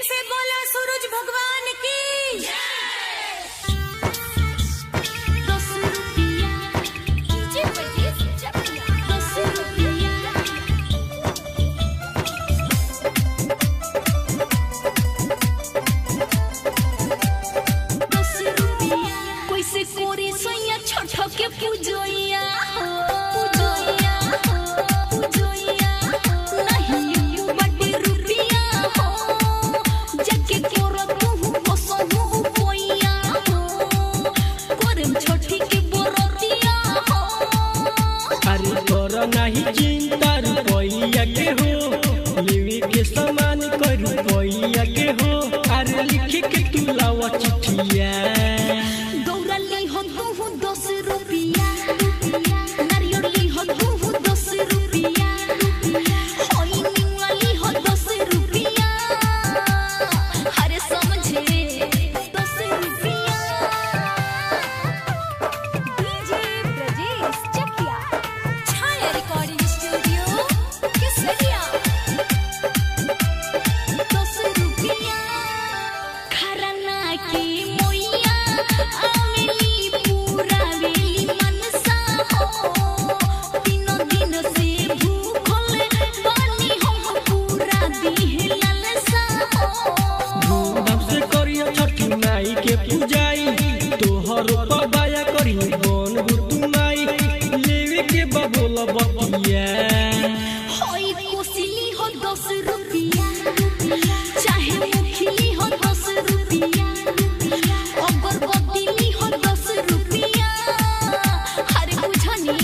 से बोला सूरज भगवान की। के पूजोया नहीं बड़े रुपिया हो जके कोरा तू बसहु पोइया हो करम छोटी के बरतिया हो। अरे तोरा नहीं चिंता रुपैया के हो लेवे के सामान कर रुपैया के हो। अरे लिख के तू लावा चिट्ठिया गौरली हो तू 10 रुपया नारियली हो तू 10 रुपया होई निवाली हो 10 रुपया हरे समझे 10 रुपया। डीजे ब्रजेश चकिया छाया रिकॉर्डिंग स्टूडियो केसरिया 10 रुपया खरना की मोइया आवेली पूरा वेली मनसा हो 3 दिन से भूखल बानी हम पूरा दिह ललसा हो। धूमधाम से करिया छठी माई के पूजाई तोहर पबाया करी बन गुतु माई लेवे के बबोला बतिया होई कोसिली हो 10 रुपया चाहे मुखिली हो 10 रुपया अगरबत्ती हो 10 रुपया हरे बुझनी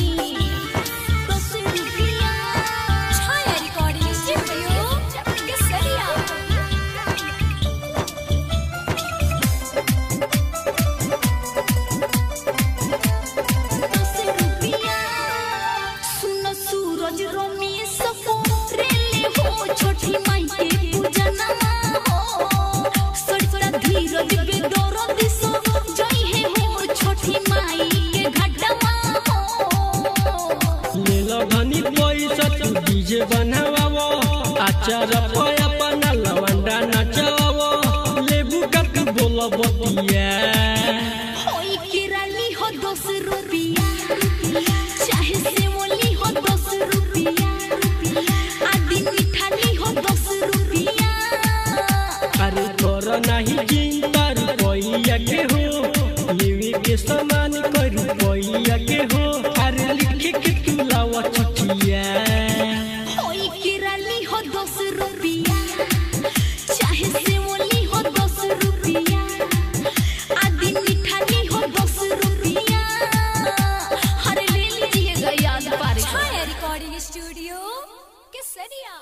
10 रुपया छाया रिकॉर्डिंग स्टूडियो केसरिया 10 रुपया। सुनो सूरज रमेश को रेले हो छोटी माई के पूजनमा हो सड़सड़ा धीरज बेदर दिसो जई है हो छोटी माई के घाटमा हो। ले लो धनी पैसा तू डीजे बनावो आचार पया पना लवंडा नचावो लेबू का तू बोला बतिया होई किराली हो 10 रुपया चाहे सेवली हो 10 रुपया आदि मिठाली हो 10 रुपया। अरे तोरा नहीं चिंता रुपैया के हो लेवे के सामान कर रुपैया के हो। अरे लिख के तू लावा चिट्ठिया होई किराली हो 10 रुपया चाहे सेवली हो 10 रुपया आदि मिठाली हो 10 रुपया हरे ले लीजिएगा याद पारे। छाया रिकॉर्डिंग स्टूडियो केसरिया।